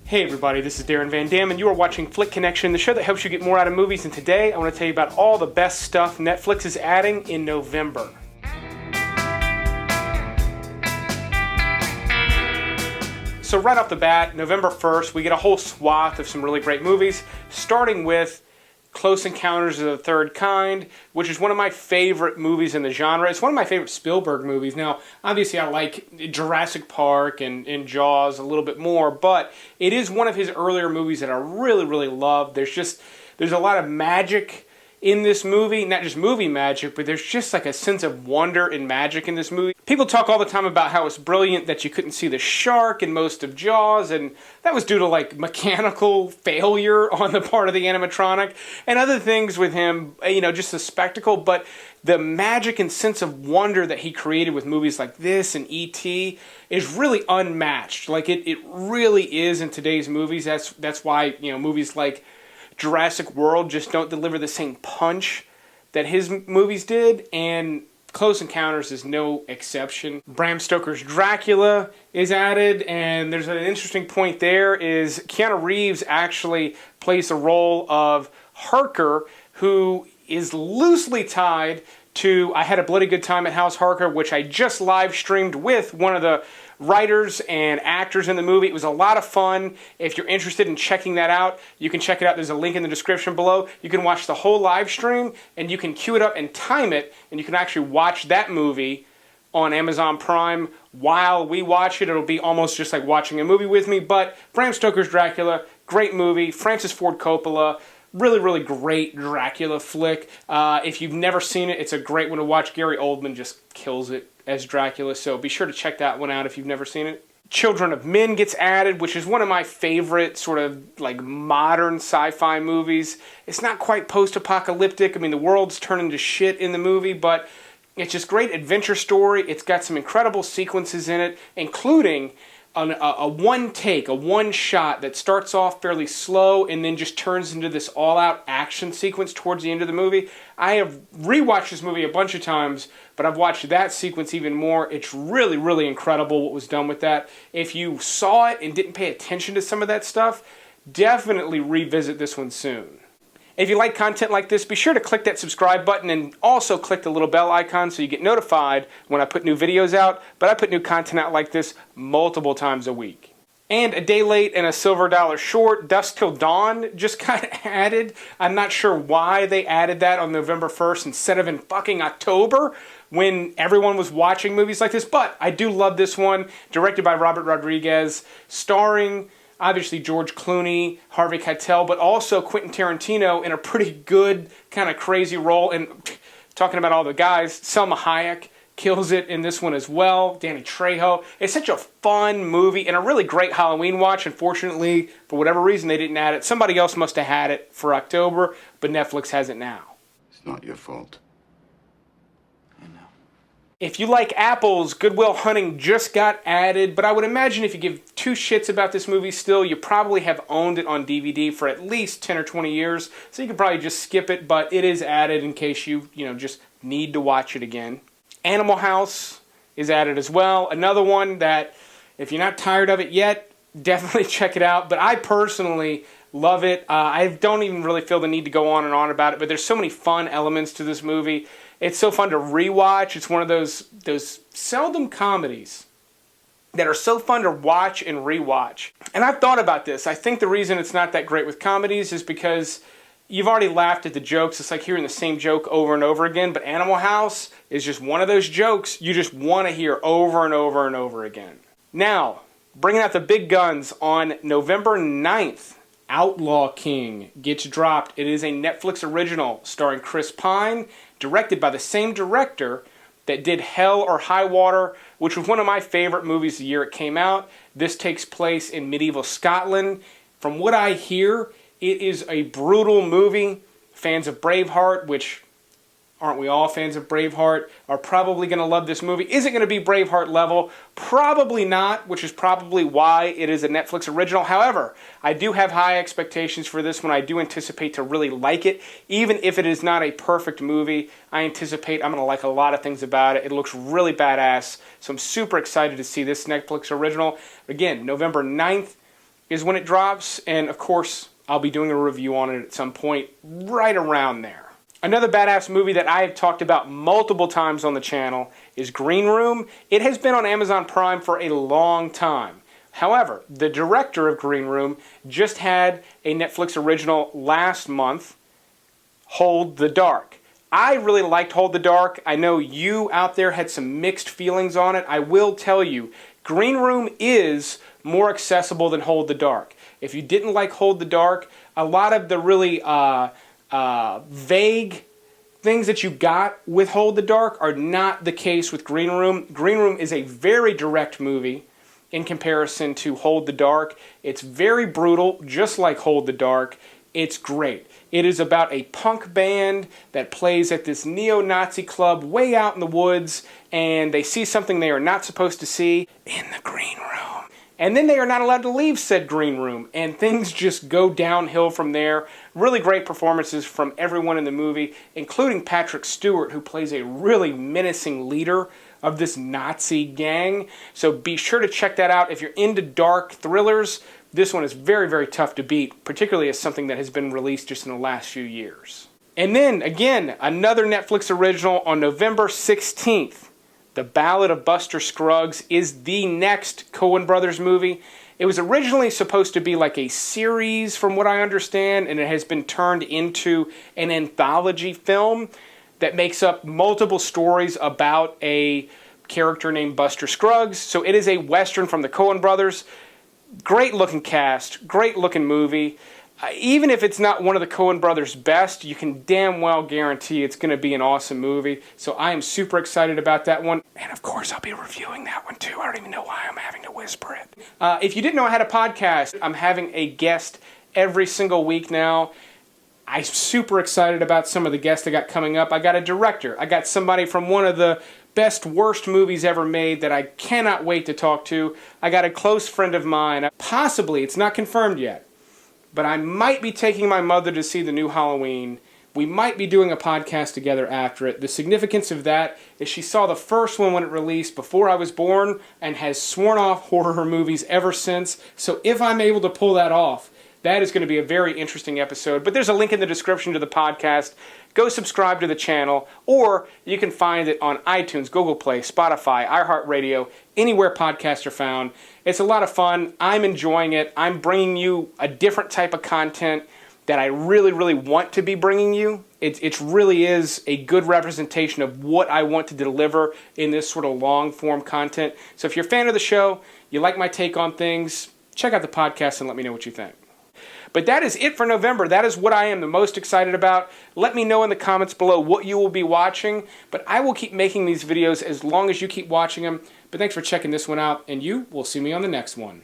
Hey everybody, this is Darren Van Dam, and you are watching Flick Connection, the show that helps you get more out of movies. And today, I want to tell you about all the best stuff Netflix is adding in November. So right off the bat, November 1st, we get a whole swath of some really great movies, starting with Close Encounters of the Third Kind, which is one of my favorite movies in the genre. It's one of my favorite Spielberg movies. Now, obviously, I like Jurassic Park and Jaws a little bit more, but it is one of his earlier movies that I really, really love. There's a lot of magic in this movie, not just movie magic, but there's just like a sense of wonder and magic in this movie. People talk all the time about how it's brilliant that you couldn't see the shark in most of Jaws, and that was due to like mechanical failure on the part of the animatronic and other things with him, just the spectacle. But the magic and sense of wonder that he created with movies like this and E.T. is really unmatched. Like it really is in today's movies. That's why, movies like Jurassic World just don't deliver the same punch that his movies did, and Close Encounters is no exception. Bram Stoker's Dracula is added, and there's an interesting point there is Keanu Reeves actually plays the role of Harker, who is loosely tied to I Had a Bloody Good Time at House Harker, which I just live streamed with one of the writers and actors in the movie. It was a lot of fun. If you're interested in checking that out, you can check it out. There's a link in the description below. You can watch the whole live stream, and you can queue it up and time it, and you can actually watch that movie on Amazon Prime while we watch it. It'll be almost just like watching a movie with me. But Bram Stoker's Dracula, great movie. Francis Ford Coppola, really, really great Dracula flick. If you've never seen it, it's a great one to watch. Gary Oldman just kills it as Dracula, so be sure to check that one out if you've never seen it. Children of Men gets added, which is one of my favorite sort of like modern sci-fi movies. It's not quite post-apocalyptic. I mean, the world's turning to shit in the movie, but it's just great adventure story. It's got some incredible sequences in it, including a one shot that starts off fairly slow and then just turns into this all-out action sequence towards the end of the movie. I have rewatched this movie a bunch of times, but I've watched that sequence even more. It's really, really incredible what was done with that. If you saw it and didn't pay attention to some of that stuff, definitely revisit this one soon. If you like content like this, be sure to click that subscribe button and also click the little bell icon so you get notified when I put new videos out. But I put new content out like this multiple times a week. And a day late and a silver dollar short, Dusk Till Dawn just got added. I'm not sure why they added that on November 1st instead of in fucking October when everyone was watching movies like this. But I do love this one, directed by Robert Rodriguez, starring obviously George Clooney, Harvey Keitel, but also Quentin Tarantino in a pretty good, kind of crazy role. And talking about all the guys, Salma Hayek kills it in this one as well. Danny Trejo. It's such a fun movie and a really great Halloween watch. Unfortunately, for whatever reason, they didn't add it. Somebody else must have had it for October, but Netflix has it now. It's not your fault. I know. If you like apples, Good Will Hunting just got added, but I would imagine if you give two shits about this movie still, you probably have owned it on DVD for at least 10 or 20 years, so you could probably just skip it, but it is added in case you just need to watch it again. Animal House is added as well. Another one that, if you're not tired of it yet, definitely check it out, but I personally love it. I don't even really feel the need to go on and on about it, but there's so many fun elements to this movie. It's so fun to rewatch. It's one of those seldom comedies that are so fun to watch and rewatch. And I've thought about this. I think the reason it's not that great with comedies is because you've already laughed at the jokes. It's like hearing the same joke over and over again. But Animal House is just one of those jokes you just want to hear over and over and over again. Now, bringing out the big guns on November 9th, Outlaw King gets dropped. It is a Netflix original starring Chris Pine, directed by the same director that did Hell or High Water, which was one of my favorite movies the year it came out. This takes place in medieval Scotland. From what I hear, it is a brutal movie. Fans of Braveheart, which aren't we all fans of Braveheart, are probably going to love this movie. Is it going to be Braveheart level? Probably not, which is probably why it is a Netflix original. However, I do have high expectations for this one. I do anticipate to really like it. Even if it is not a perfect movie, I anticipate I'm going to like a lot of things about it. It looks really badass, so I'm super excited to see this Netflix original. Again, November 9th, is when it drops, and of course, I'll be doing a review on it at some point right around there. Another badass movie that I have talked about multiple times on the channel is Green Room. It has been on Amazon Prime for a long time. However, the director of Green Room just had a Netflix original last month, Hold the Dark. I really liked Hold the Dark. I know you out there had some mixed feelings on it. I will tell you, Green Room is more accessible than Hold the Dark. If you didn't like Hold the Dark, a lot of the really vague things that you got with Hold the Dark are not the case with Green Room. Green Room is a very direct movie in comparison to Hold the Dark. It's very brutal, just like Hold the Dark. It's great. It is about a punk band that plays at this neo-Nazi club way out in the woods, and they see something they are not supposed to see in the green room. And then they are not allowed to leave said green room, and things just go downhill from there. Really great performances from everyone in the movie, including Patrick Stewart, who plays a really menacing leader of this Nazi gang. So be sure to check that out. If you're into dark thrillers, this one is very, very tough to beat, particularly as something that has been released just in the last few years. And then, again, another Netflix original on November 16th. The Ballad of Buster Scruggs is the next Coen Brothers movie. It was originally supposed to be like a series, from what I understand, and it has been turned into an anthology film that makes up multiple stories about a character named Buster Scruggs. So it is a Western from the Coen Brothers. Great looking cast, great looking movie. Even if it's not one of the Coen Brothers' best, you can damn well guarantee it's going to be an awesome movie. So I am super excited about that one. And of course, I'll be reviewing that one too. I don't even know why I'm having to whisper it. If you didn't know I had a podcast, I'm having a guest every single week now. I'm super excited about some of the guests I got coming up. I got a director. I got somebody from one of the best, worst movies ever made that I cannot wait to talk to. I got a close friend of mine. Possibly, it's not confirmed yet, but I might be taking my mother to see the new Halloween. We might be doing a podcast together after it. The significance of that is she saw the first one when it released before I was born and has sworn off horror movies ever since. So if I'm able to pull that off, that is going to be a very interesting episode. But there's a link in the description to the podcast. Go subscribe to the channel, or you can find it on iTunes, Google Play, Spotify, iHeartRadio, anywhere podcasts are found. It's a lot of fun. I'm enjoying it. I'm bringing you a different type of content that I really, really want to be bringing you. It really is a good representation of what I want to deliver in this sort of long-form content. So if you're a fan of the show, you like my take on things, check out the podcast and let me know what you think. But that is it for November. That is what I am the most excited about. Let me know in the comments below what you will be watching. But I will keep making these videos as long as you keep watching them. But thanks for checking this one out, and you will see me on the next one.